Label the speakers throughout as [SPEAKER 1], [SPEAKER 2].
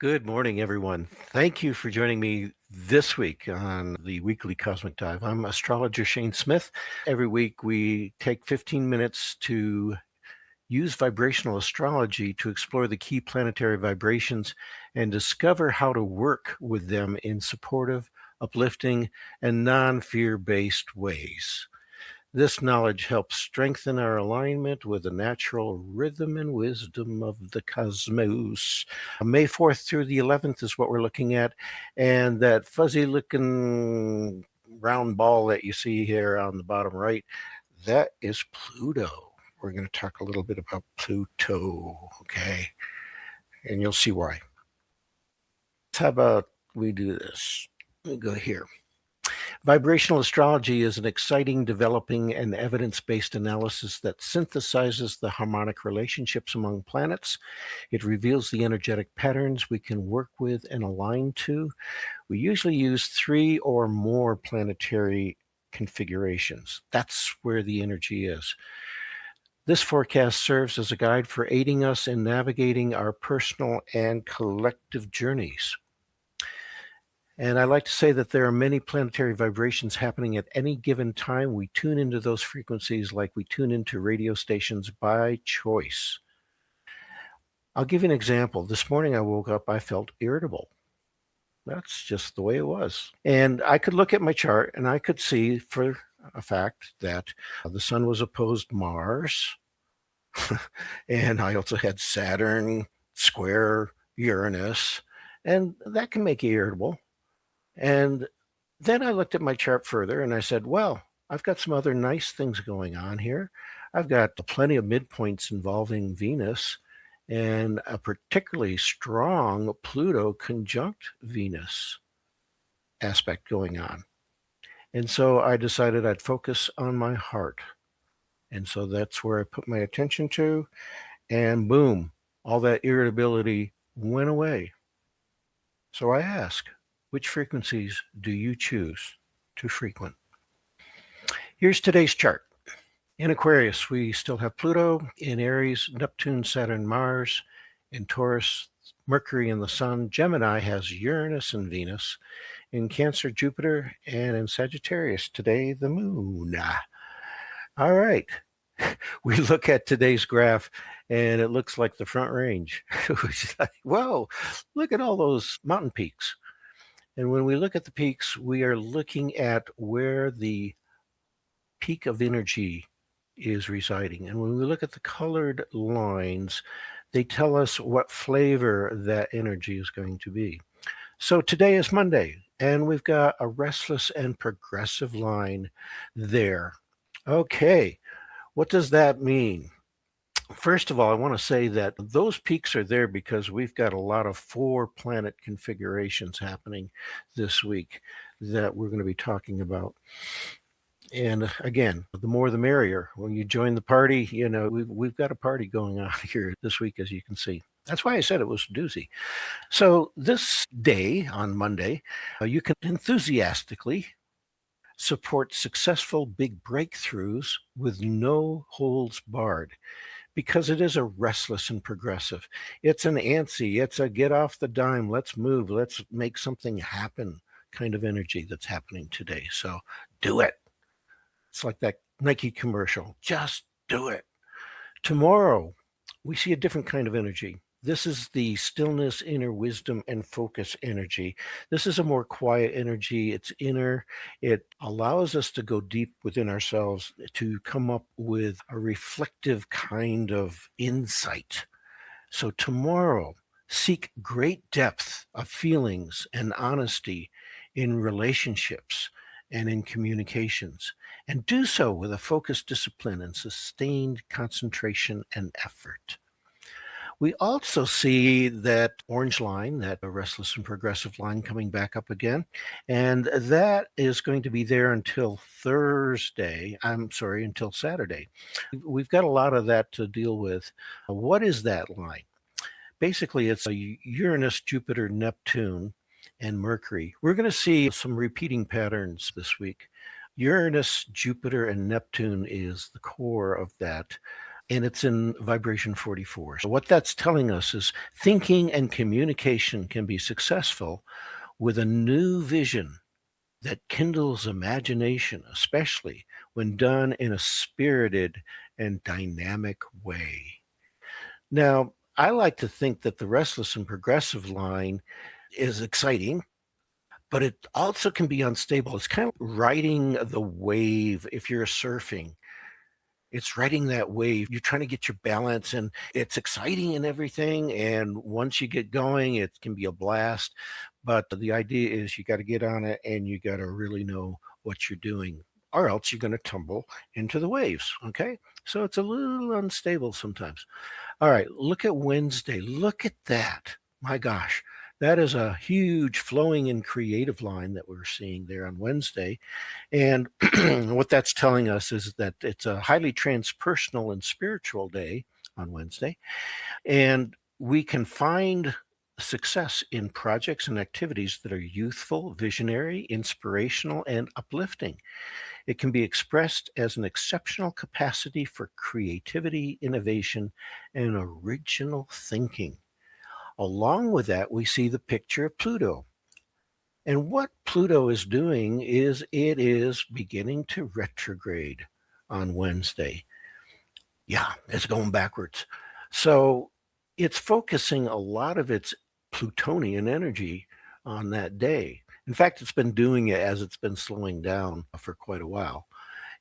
[SPEAKER 1] Good morning, everyone. Thank you for joining me this week on the weekly Cosmic Dive. I'm Astrologer Shayn Smith. Every week we take 15 minutes to use vibrational astrology to explore the key planetary vibrations and discover how to work with them in supportive, uplifting, and non-fear-based ways. This knowledge helps strengthen our alignment with the natural rhythm and wisdom of the cosmos. May 4th through the 11th is what we're looking at. And that fuzzy looking round ball that you see here on the bottom right, that is Pluto. We're going to talk a little bit about Pluto, okay? And you'll see why. How about we do this? Let me go here. Vibrational astrology is an exciting, developing, and evidence-based analysis that synthesizes the harmonic relationships among planets. It reveals the energetic patterns we can work with and align to. We usually use 3 or more planetary configurations. That's where the energy is. This forecast serves as a guide for aiding us in navigating our personal and collective journeys. And I like to say that there are many planetary vibrations happening at any given time. We tune into those frequencies like we tune into radio stations by choice. I'll give you an example. This morning I woke up, I felt irritable. That's just the way it was. And I could look at my chart and I could see for a fact that the sun was opposed Mars. And I also had Saturn square Uranus. And that can make you irritable. And then I looked at my chart further and I said, well, I've got some other nice things going on here. I've got plenty of midpoints involving Venus and a particularly strong Pluto conjunct Venus aspect going on. And so I decided I'd focus on my heart. And so that's where I put my attention to, and boom, all that irritability went away. So I ask, which frequencies do you choose to frequent? Here's today's chart. In Aquarius, we still have Pluto. In Aries, Neptune, Saturn, Mars. In Taurus, Mercury and the Sun. Gemini has Uranus and Venus. In Cancer, Jupiter. And in Sagittarius, today, the Moon. All right. We look at today's graph and it looks like the Front Range. Whoa, look at all those mountain peaks. And when we look at the peaks, we are looking at where the peak of energy is residing. And when we look at the colored lines, they tell us what flavor that energy is going to be. So today is Monday, and we've got a restless and progressive line there. Okay, what does that mean? First of all, I want to say that those peaks are there because we've got a lot of 4-planet configurations happening this week that we're going to be talking about. And again, the more the merrier. When you join the party, you know, we've got a party going on here this week, as you can see. That's why I said it was doozy. So this day, on Monday, you can enthusiastically support successful big breakthroughs with no holds barred, because it is a restless and progressive. It's an antsy, it's a get off the dime, let's move, let's make something happen kind of energy that's happening today. So do it. It's like that Nike commercial, just do it. Tomorrow, we see a different kind of energy. This is the stillness, inner wisdom, and focus energy. This is a more quiet energy. It's inner. It allows us to go deep within ourselves to come up with a reflective kind of insight. So tomorrow, seek great depth of feelings and honesty in relationships and in communications, and do so with a focused discipline and sustained concentration and effort. We also see that orange line, that restless and progressive line coming back up again. And that is going to be there until until Saturday. We've got a lot of that to deal with. What is that line? Basically, it's a Uranus, Jupiter, Neptune, and Mercury. We're going to see some repeating patterns this week. Uranus, Jupiter, and Neptune is the core of that. and it's in vibration 44. So what that's telling us is thinking and communication can be successful with a new vision that kindles imagination, especially when done in a spirited and dynamic way. Now, I like to think that the restless and progressive line is exciting, but it also can be unstable. It's kind of riding the wave if you're surfing. It's riding that wave. You're trying to get your balance, and it's exciting and everything. And once you get going, it can be a blast. But the idea is you got to get on it and you got to really know what you're doing, or else you're going to tumble into the waves. Okay. So it's a little unstable sometimes. All right. Look at Wednesday. Look at that. My gosh. That is a huge flowing and creative line that we're seeing there on Wednesday. And what that's telling us is that it's a highly transpersonal and spiritual day on Wednesday. And we can find success in projects and activities that are youthful, visionary, inspirational, and uplifting. It can be expressed as an exceptional capacity for creativity, innovation, and original thinking. Along with that, we see the picture of Pluto. And what Pluto is doing is it is beginning to retrograde on Wednesday. Yeah, it's going backwards. So it's focusing a lot of its Plutonian energy on that day. In fact, it's been doing it as it's been slowing down for quite a while.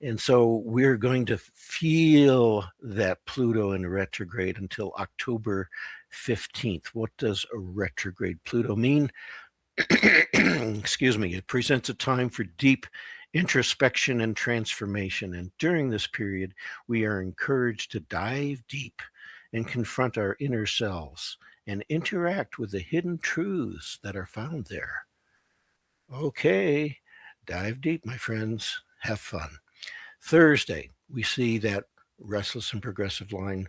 [SPEAKER 1] And so we're going to feel that Pluto in retrograde until October 15th. What does a retrograde Pluto mean? Excuse me, it presents a time for deep introspection and transformation. And during this period, we are encouraged to dive deep and confront our inner selves and interact with the hidden truths that are found there. Okay, dive deep, my friends. Have fun. Thursday, we see that restless and progressive line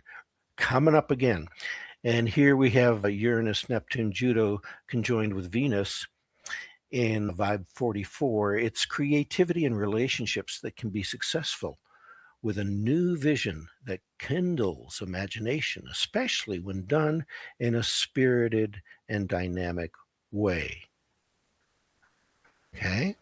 [SPEAKER 1] coming up again. And here we have a Uranus, Neptune, Judo conjoined with Venus in Vibe 44. It's creativity and relationships that can be successful with a new vision that kindles imagination, especially when done in a spirited and dynamic way. Okay?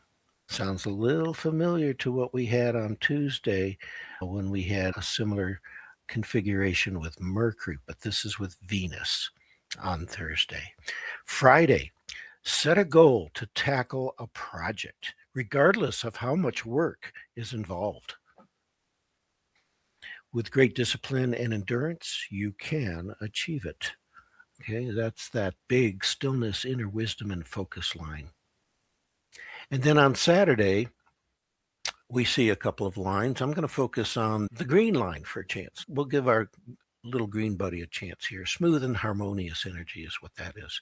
[SPEAKER 1] Sounds a little familiar to what we had on Tuesday when we had a similar configuration with Mercury, but this is with Venus on Thursday. Friday, set a goal to tackle a project, regardless of how much work is involved. With great discipline and endurance, you can achieve it. Okay, that's that big stillness, inner wisdom, and focus line. And then on Saturday, we see a couple of lines. I'm going to focus on the green line for a chance. We'll give our little green buddy a chance here. Smooth and harmonious energy is what that is.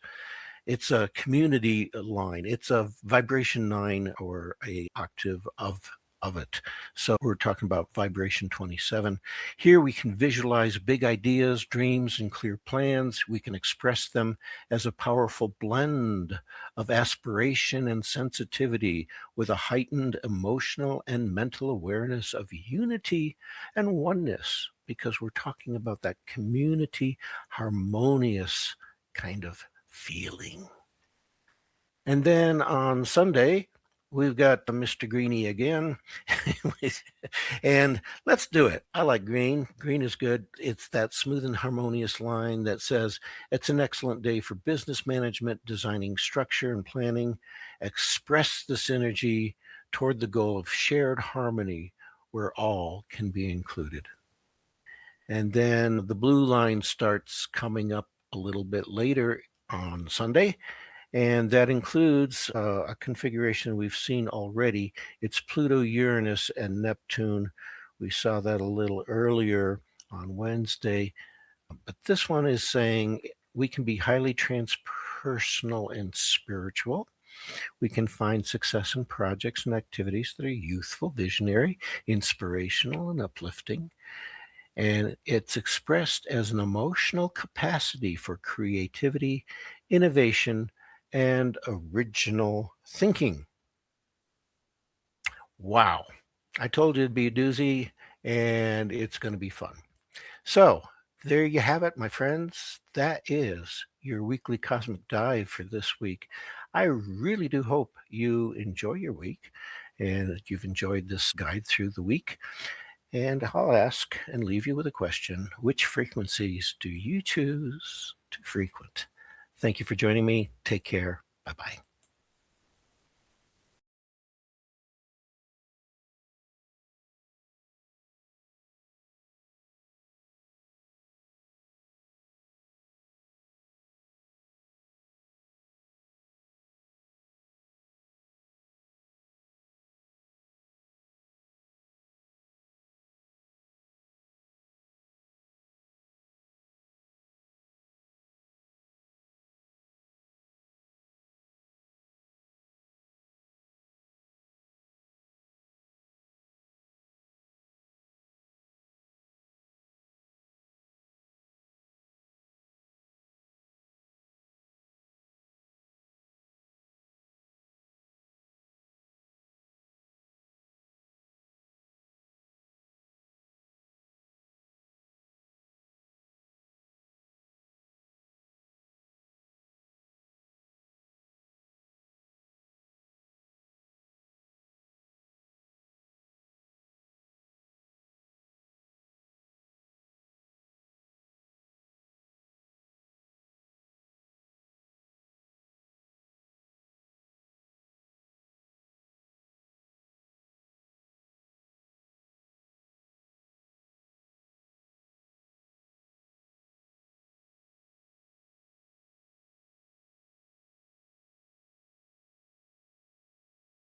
[SPEAKER 1] It's a community line. It's a vibration 9 or a octave of it. So we're talking about vibration 27. Here we can visualize big ideas, dreams, and clear plans. We can express them as a powerful blend of aspiration and sensitivity with a heightened emotional and mental awareness of unity and oneness, because we're talking about that community harmonious kind of feeling. And then on Sunday, we've got Mr. Greenie again. And let's do it. I like green. Green is good. It's that smooth and harmonious line that says it's an excellent day for business management, designing structure and planning. Express this energy toward the goal of shared harmony where all can be included. And then the blue line starts coming up a little bit later on Sunday. And that includes a configuration we've seen already. It's Pluto, Uranus, and Neptune. We saw that a little earlier on Wednesday. But this one is saying we can be highly transpersonal and spiritual. We can find success in projects and activities that are youthful, visionary, inspirational, and uplifting. And it's expressed as an emotional capacity for creativity, innovation, and original thinking. Wow. I told you it'd be a doozy, and it's going to be fun. So there you have it, my friends. That is your weekly cosmic dive for this week. I really do hope you enjoy your week and that you've enjoyed this guide through the week. And I'll ask and leave you with a question. Which frequencies do you choose to frequent? Thank you for joining me. Take care. Bye-bye.